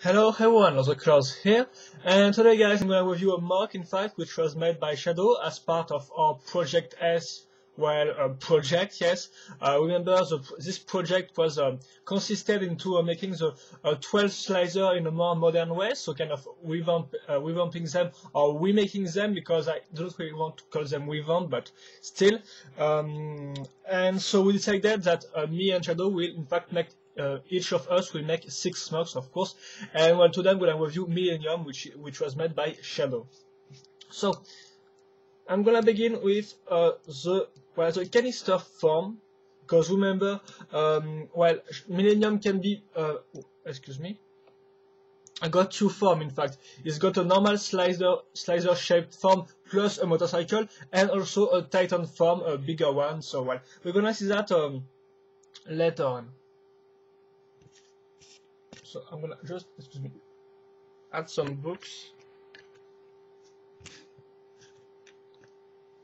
Hello everyone, Klaus here, and today guys I'm going to review a mock in fact which was made by Shadow as part of our Project S, project, yes. Remember this project was consisted into making the 12 slicer in a more modern way, so kind of revamping them or remaking them, because I don't really want to call them revamp, but still. And so we decided that me and Shadow will in fact make each of us will make 6 mocks, of course, and well, today I'm going to review Millennium, which was made by Shadow. So I'm going to begin with the canister form, because remember, Millennium can be, excuse me, I got 2 forms in fact. It's got a normal slicer shaped form plus a motorcycle, and also a Titan form, a bigger one. So well, we're gonna see that later on. So I'm gonna just, excuse me, add some books.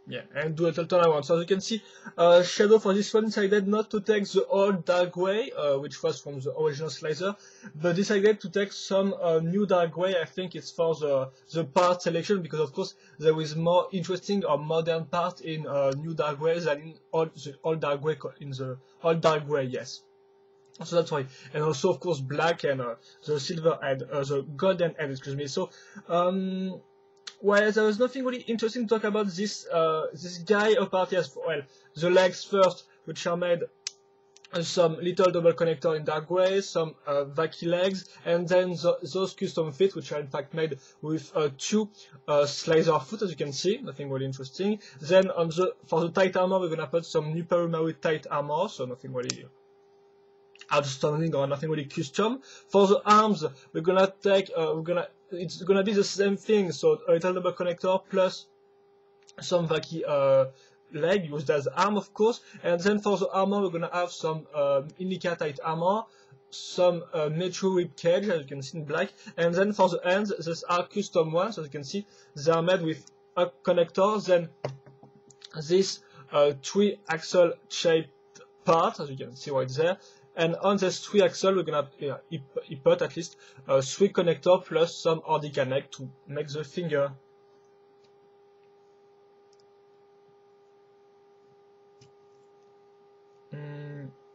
Yeah, and do a turn around. So as you can see, Shadow for this one decided not to take the old dark gray, which was from the original slicer, but decided to take some new dark gray. I think it's for the part selection, because of course there is more interesting or modern part in new dark gray than in the old dark gray, in the old dark gray, yes. So that's why, and also of course black and the silver head, the golden head, excuse me. So well, there was nothing really interesting to talk about this guy apart. Yes, well, the legs first, which are made some little double connector in dark gray, some vacky legs, and then those custom feet, which are in fact made with 2 slicer foot, as you can see. Nothing really interesting. Then for the tight armor, we're gonna put some new Perumaru tight armor, so nothing really outstanding or nothing really custom. For the arms, we're gonna take it's gonna be the same thing, so a little double connector plus some vacky leg used as arm, of course. And then for the armor, we're gonna have some Indica tight armor, some Metro rib cage, as you can see in black. And then for the hands, these are custom ones, as you can see. They are made with a connector, then this 3 axle shaped part, as you can see right there. And on this 3 axle, we're gonna put at least a 3 connector plus some Ordica neck to make the finger.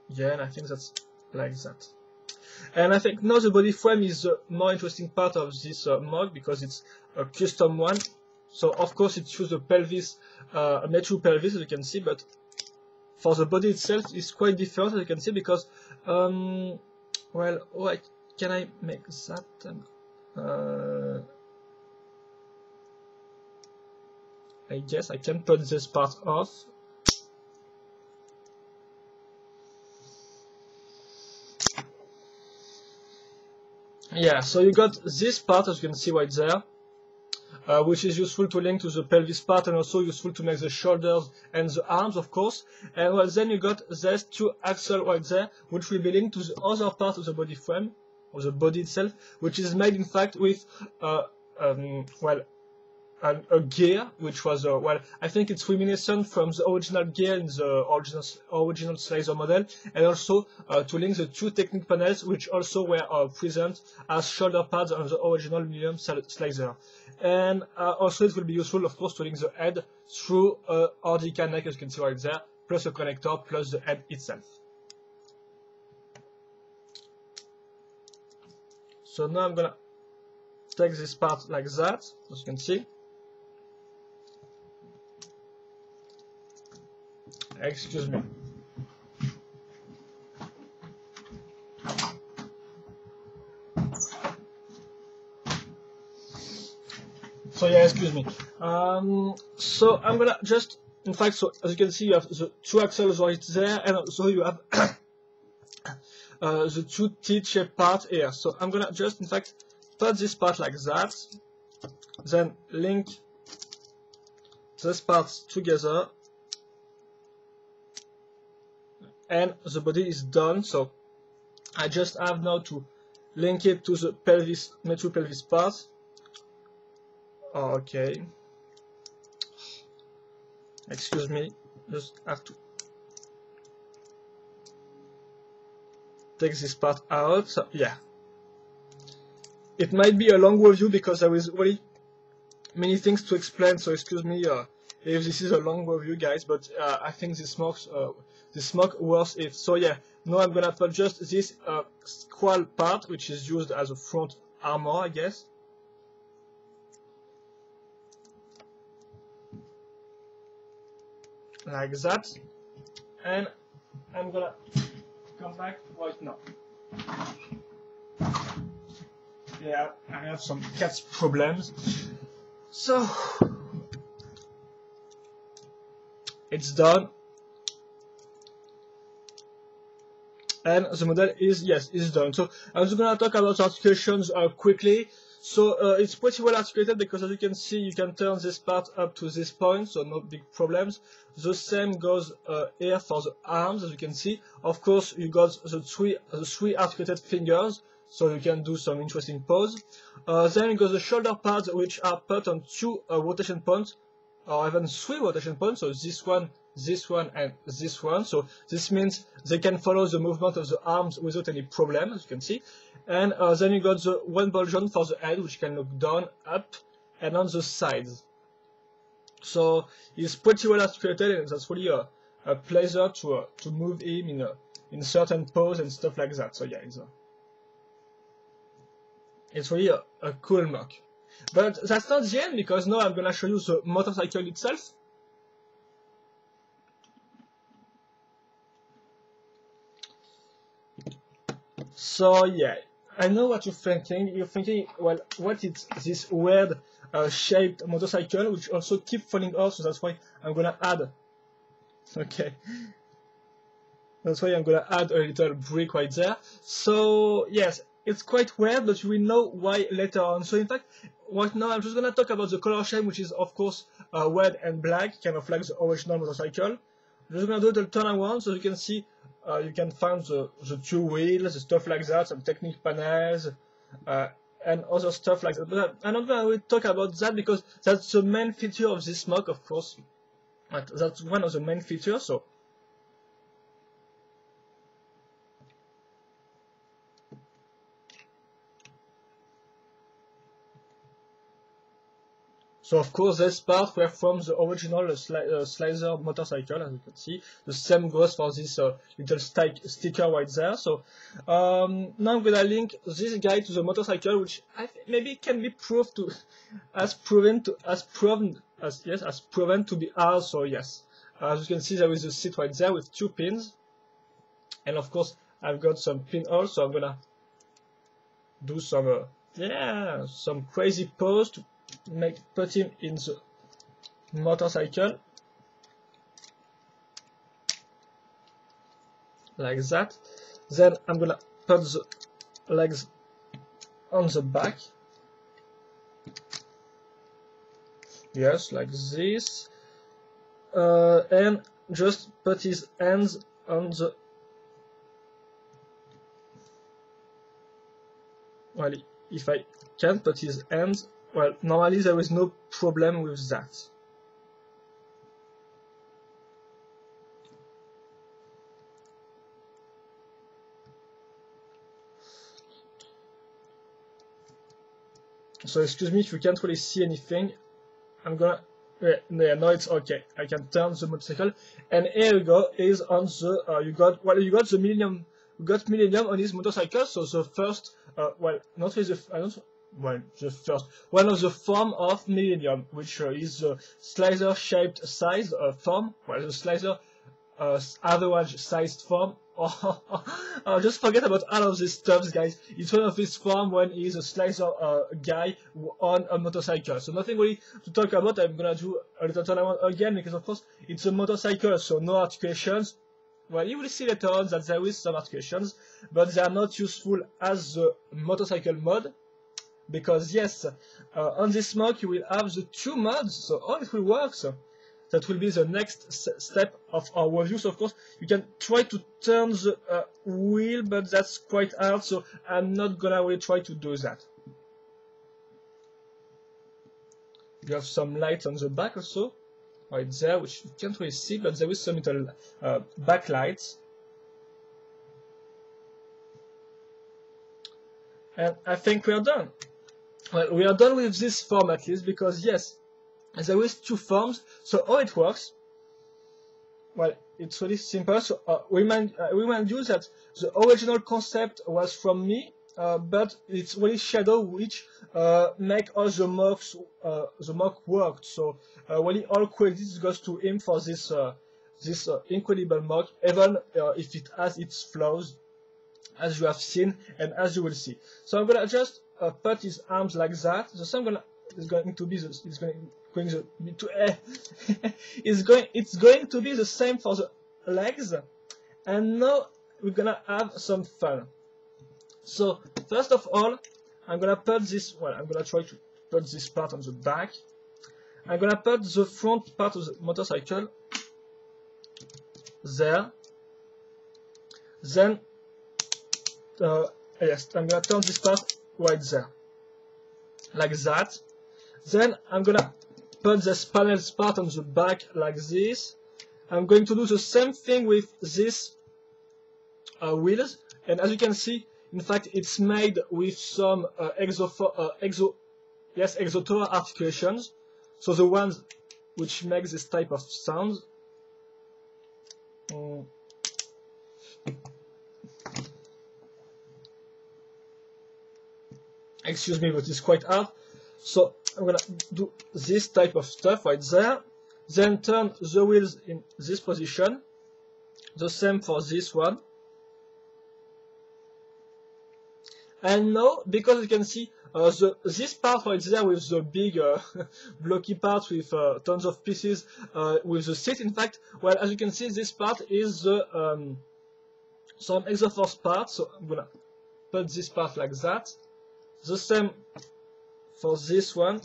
Yeah, and I think that's like that. And I think now the body frame is the more interesting part of this mock, because it's a custom one. So of course it chooses a pelvis, a Metro pelvis, as you can see, but for the body itself it's quite different, as you can see, because well, can I make that? I guess I can put this part off. Yeah, so you got this part, as you can see right there, which is useful to link to the pelvis part, and also useful to make the shoulders and the arms, of course. And well, then you got these 2 axles right there, which will be linked to the other part of the body frame, or the body itself, which is made in fact with a gear, which was I think it's reminiscent from the original gear in the original slicer model, and also to link the 2 Technic panels, which also were present as shoulder pads on the original Millennium slicer. And also it will be useful, of course, to link the head through Ordica neck, as you can see right there, plus a connector, plus the head itself. So now I'm gonna take this part like that, as you can see. Excuse me. So yeah, excuse me. So I'm gonna just, in fact, so as you can see, you have the 2 axles right there, and also you have the 2 teeth-shaped part here. So I'm gonna just, in fact, put this part like that, then link these parts together, and the body is done. So I just have now to link it to the pelvis, Metro pelvis part. Okay. Excuse me, just have to take this part out. So, yeah. it might be a long review because there is really many things to explain, so excuse me if this is a long review, guys, but I think this smoke worth it. So yeah, now I'm gonna put just this squall part, which is used as a front armor, I guess. Like that. And I'm gonna come back right now. Yeah, I have some cat problems. So it's done. And the model is, yes, is done. So I'm just gonna talk about articulations quickly. So it's pretty well articulated because, as you can see, you can turn this part up to this point, so no big problems. The same goes here for the arms, as you can see. Of course, you got the three articulated fingers, so you can do some interesting pose. Then you got the shoulder pads, which are put on 2 rotation points, or even 3 rotation points. So this one, and this one. So this means they can follow the movement of the arms without any problem, as you can see. And then you got the one ball joint for the head, which can look down, up, and on the sides. So it's pretty well articulated, and that's really a pleasure to move him in certain pose and stuff like that. So yeah, it's really a cool mock. But that's not the end, because now I'm gonna show you the motorcycle itself. So yeah, I know what you're thinking. You're thinking, well, what is this weird shaped motorcycle, which also keep falling off, so that's why I'm gonna add. Okay. That's why I'm gonna add a little brick right there. So yes, it's quite weird, but you will know why later on. So in fact, right now I'm just gonna talk about the color scheme, which is of course red and black, kind of like the original motorcycle. I'm just gonna do a little turn around, so you can see you can find the 2 wheels, the stuff like that, some technique panels, and other stuff like that. But I'm not gonna really talk about that because that's the main feature of this mock, of course. That's one of the main features. So of course, this part were from the original Slicer motorcycle, as you can see. The same goes for this little sticker right there. So now I'm gonna link this guy to the motorcycle, which I think maybe can be proved to, as proven to be ours. So yes, as you can see, there is a seat right there with 2 pins, and of course I've got some pinholes. So I'm gonna do some some crazy pose to put him in the motorcycle like that. Then I'm gonna put the legs on the back, yes, like this, and just put his hands on the, well, if I can put his hands, well, normally there is no problem with that. So excuse me if you can't really see anything. I'm gonna, yeah, no, it's okay. I can turn the motorcycle, and here we go. Is on the you got the Millennium. You got Millennium on his motorcycle. So the first, well, not really the first one of the form of Millennium, which is the slicer shaped size form, well, the slicer average sized form. Oh, just forget about all of these stuffs, guys. It's one of his form when he's a slicer guy on a motorcycle. So nothing really to talk about. I'm gonna do a little turnaround again because of course it's a motorcycle, so no articulations. Well, you will see later on that there is some articulations, but they are not useful as the motorcycle mod. Because yes, on this mock you will have the 2 mods, so all it will work. So that will be the next step of our review. So of course you can try to turn the wheel, but that's quite hard, so I'm not gonna really try to do that. You have some lights on the back also, right there, which you can't really see, but there is some little backlights. And I think we are done. Well, we are done with this form at least, because yes, there is two forms. So how it works? Well, it's really simple. So remind you that the original concept was from me, but it's really Shadow which make all the mock work. So really all credits goes to him for this incredible mock, even if it has its flaws, as you have seen and as you will see. So I'm gonna just put his arms like that. The same is going to be it's going to be the same for the legs. And now we're gonna have some fun. So first of all, I'm gonna put this. Well, I'm gonna try to put this part on the back. I'm gonna put the front part of the motorcycle there. Then yes, I'm gonna turn this part right there, like that. Then I'm gonna put this panels part on the back like this. I'm going to do the same thing with this wheels, and as you can see, in fact, it's made with some Exotora articulations, so the ones which make this type of sound. Excuse me, but it's quite hard. So I'm gonna do this type of stuff right there, then turn the wheels in this position. The same for this one. And now, because you can see this part right there with the big blocky part with tons of pieces with the seat, in fact, well, as you can see, this part is the some Exoforce part. So I'm gonna put this part like that. The same for this one.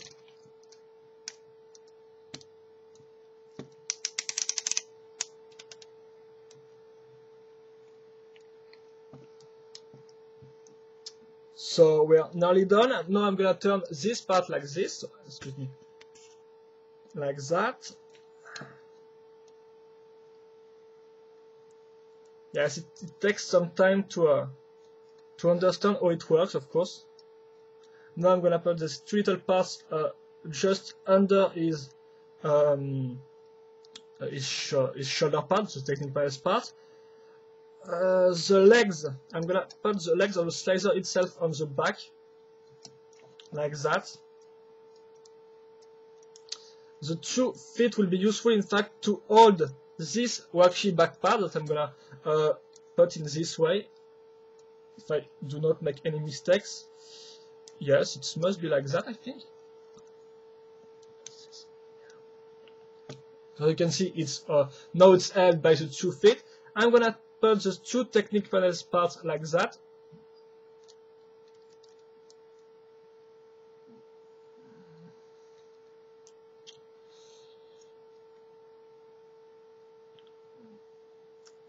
So we are nearly done. Now I'm gonna turn this part like this. So, excuse me, like that. Yes, it takes some time to understand how it works, of course. Now I'm gonna put these two little parts just under his shoulder part, the technical part. The legs, I'm gonna put the legs of the slicer itself on the back, like that. The 2 feet will be useful, in fact, to hold this worksheet back part that I'm gonna put in this way, if I do not make any mistakes. Yes, it must be like that, I think. So you can see it's now it's held by the 2 feet. I'm gonna put the 2 Technic panels parts like that.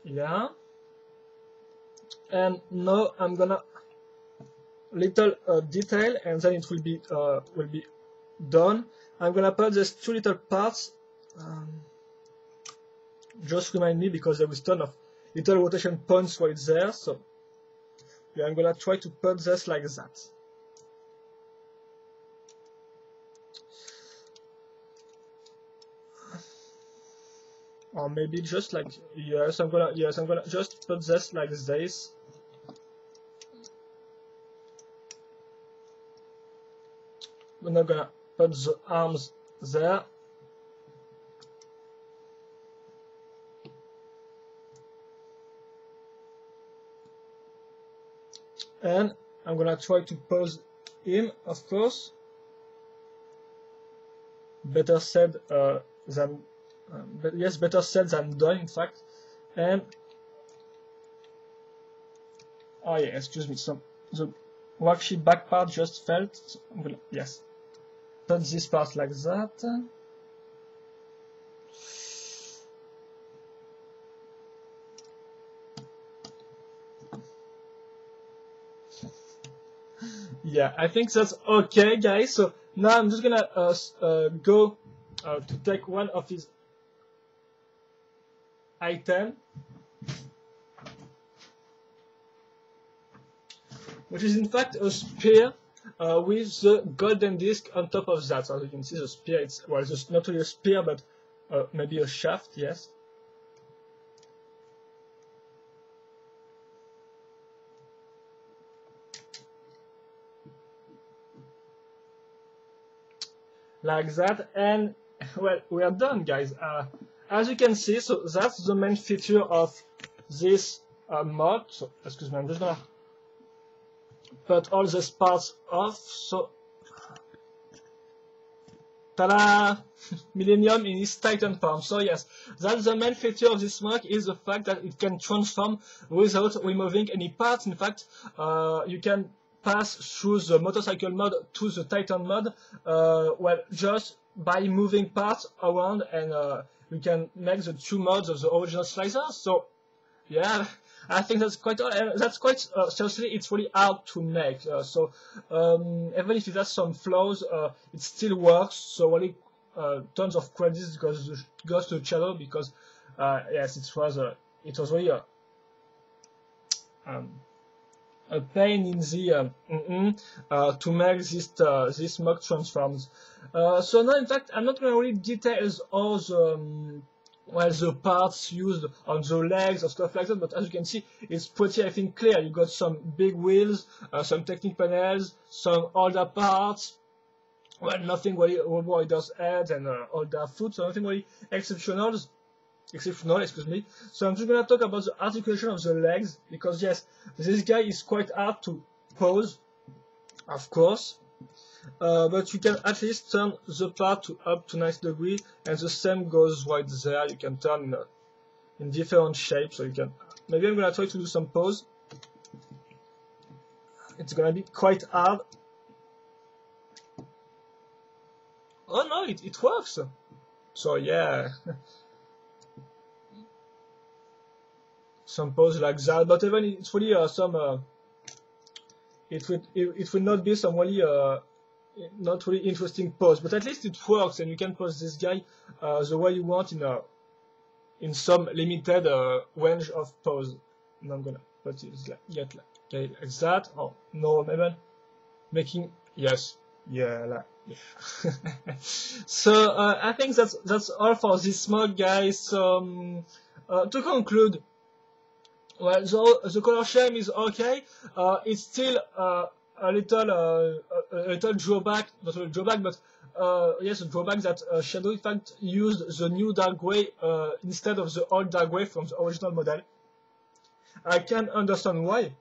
Yeah. And now I'm gonna little detail, and then it will be done. I'm gonna put these 2 little parts. Just remind me, because there is ton of little rotation points right there. So yeah, I'm gonna try to put this like that. Or maybe just like, yes, I'm gonna just put this like this. I'm not gonna put the arms there. And I'm gonna try to pose him, of course. Better said than yes, better said than done, in fact. And oh yeah, excuse me. So the worksheet back part just felt. So I'm gonna, yes, put this part like that. Yeah, I think that's okay, guys. So now I'm just gonna go to take one of his item, which is in fact a spear. with the golden disc on top of that. So as you can see, the spear, it's, well, just not really a spear, but maybe a shaft, yes. Like that, and well, we are done, guys. As you can see, so that's the main feature of this mod. So, excuse me, I'm just gonna put all these parts off. So, ta-da! Millennium in its Titan form. So yes, that's the main feature of this mod, is the fact that it can transform without removing any parts. In fact, you can pass through the motorcycle mod to the Titan mod, well, just by moving parts around, and you can make the two mods of the original slicer. So yeah, I think that's quite seriously, it's really hard to make. So even if it has some flaws, it still works. So really, tons of credits goes to Shadow, because yes, it was really a pain in the to make this mock transforms. So now, in fact, I'm not going to really detail all the well, the parts used on the legs or stuff like that, but as you can see, it's pretty, I think, clear. You got some big wheels, some Technic panels, some older parts. Well, nothing really Roboider's head and older foot, so nothing really exceptional, excuse me. So I'm just gonna talk about the articulation of the legs, because yes, this guy is quite hard to pose, of course. But you can at least turn the part up to 90 degrees, and the same goes right there. You can turn in different shapes, so you can. Maybe I'm gonna try to do some pose. It's gonna be quite hard. Oh no, it works. So yeah, some pose like that. But even it's really some. It will not be some really not really interesting pose, but at least it works, and you can pose this guy the way you want in some limited range of pose. And I'm gonna put it like that. Oh no, maybe making, yes, yeah, like, yeah. So I think that's all for this mod, guys. To conclude, well, the color scheme is okay. It's still a little drawback, not really drawback, but yes, a drawback that Shadow in fact used the new dark gray instead of the old dark gray from the original model. I can understand why.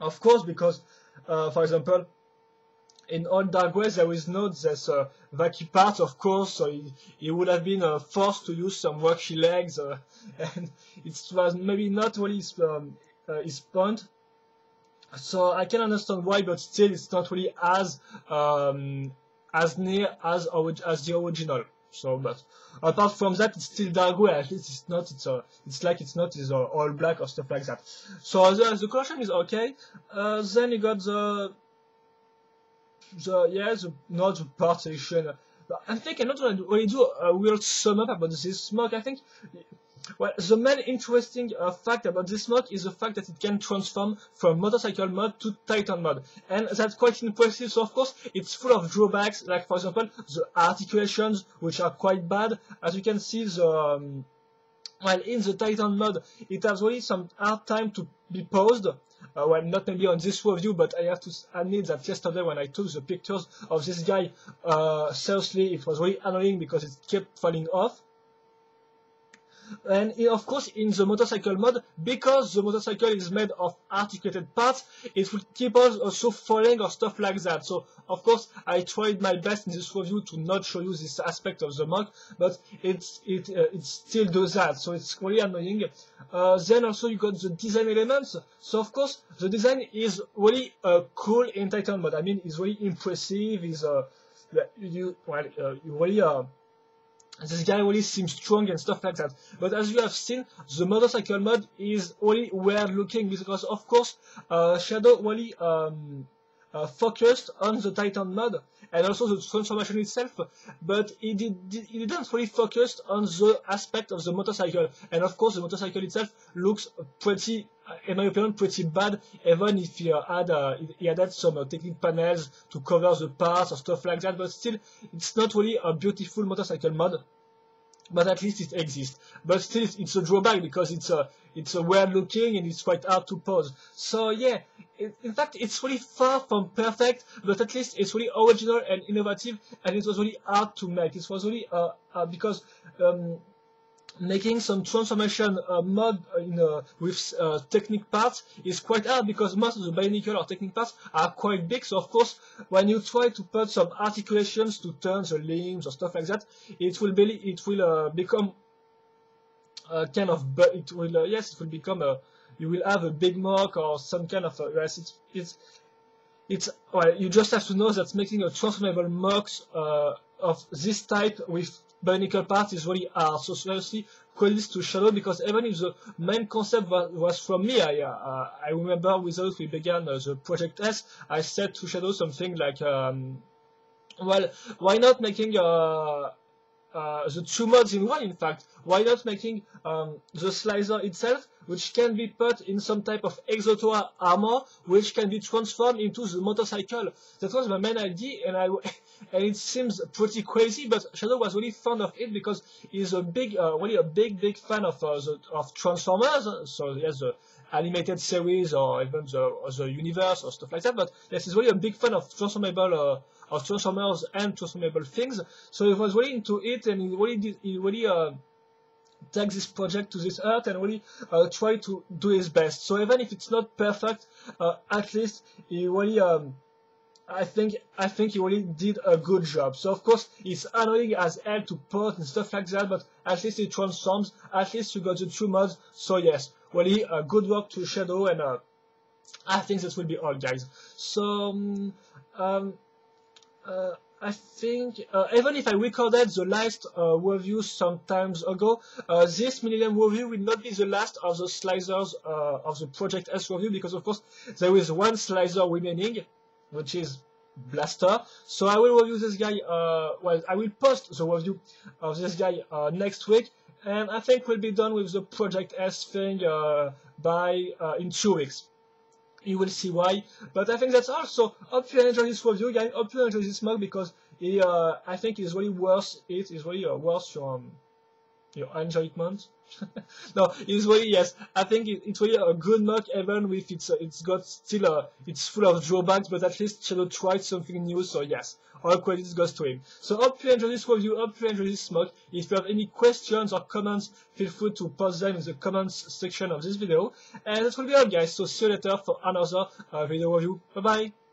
Of course, because for example, in old dark gray there is not this wacky part, of course, so he would have been forced to use some wacky legs, and it was maybe not really his point. So I can understand why, but still it's not really as near as the original. So, but apart from that, it's still dark gray. At least it's not. It's like it's not is all black or stuff like that. So the color scheme is okay. Then you got not the partition. I think I'm not going to really do a real sum up about this smoke. I think, well, the main interesting fact about this mod is the fact that it can transform from motorcycle mod to Titan mod, and that's quite impressive. So of course it's full of drawbacks, like for example the articulations, which are quite bad. As you can see, the well, in the Titan mod it has really some hard time to be posed. Well, not maybe on this review, but I have to admit that yesterday when I took the pictures of this guy, seriously, it was really annoying because it kept falling off. And of course, in the motorcycle mod, because the motorcycle is made of articulated parts, it will keep also falling or stuff like that. So, of course, I tried my best in this review to not show you this aspect of the mod, but it still does that. So it's really annoying. Then also you got the design elements. So of course, the design is really cool in Titan mod. I mean, it's really impressive. You really this guy really seems strong and stuff like that. But as you have seen, the motorcycle mod is really weird looking, because of course Shadow really focused on the Titan mod and also the transformation itself, but he didn't really focus on the aspect of the motorcycle. And of course, the motorcycle itself looks pretty, in my opinion, pretty bad, even if he added some technique panels to cover the parts or stuff like that. But still, it's not really a beautiful motorcycle mod. But at least it exists. But still, it's a drawback because it's a weird looking and it's quite hard to pose. So yeah, in fact, it's really far from perfect, but at least it's really original and innovative, and it was really hard to make. It was really because making some transformation mod with technique parts is quite hard because most of the Bionicle or technique parts are quite big. So of course, when you try to put some articulations to turn the limbs or stuff like that, it will become kind of, it will become you will have a big mark or some kind of yes, well, you just have to know that making a transformable marks of this type with Bionicle parts is really hard. So seriously, credits to Shadow, because even if the main concept was from me, I remember without we began the Project S, I said to Shadow something like, well, why not making the two mods in one, in fact? Why not making the slicer itself, which can be put in some type of Exotoa armor, which can be transformed into the motorcycle? That was my main idea, and it seems pretty crazy, but Shadow was really fond of it because he's a really a big fan of Transformers. So yes, the animated series or even the universe or stuff like that. But yes, he's really a big fan of transformable. Of Transformers and transformable things, so he was really into it, and he really take this project to this earth and really try to do his best. So even if it's not perfect, at least he really I think he really did a good job. So of course it's annoying as hell to port and stuff like that, but at least it transforms. At least you got the two mods. So yes, really good work to Shadow, and I think that will be all, guys. So I think even if I recorded the last review some times ago, this Millennium review will not be the last of the slicers of the Project S review, because of course there is one slicer remaining, which is Blaster. So I will review this guy, well, I will post the review of this guy next week, and I think we'll be done with the Project S thing in 2 weeks. You will see why, but I think that's all. So hope you enjoy this review, guys. Hope you enjoy this mug, because I think it's really worth it. It's really worth your enjoyment. No, it's really, yes. I think it's really a good mug, even if it's got still it's full of drawbacks, but at least Shadow tried something new. So yes, all credits goes to him. So hope you enjoy this review. Hope you enjoy this mug. If you have any questions or comments, feel free to post them in the comments section of this video. And that will be all, guys. So see you later for another video review. Bye bye.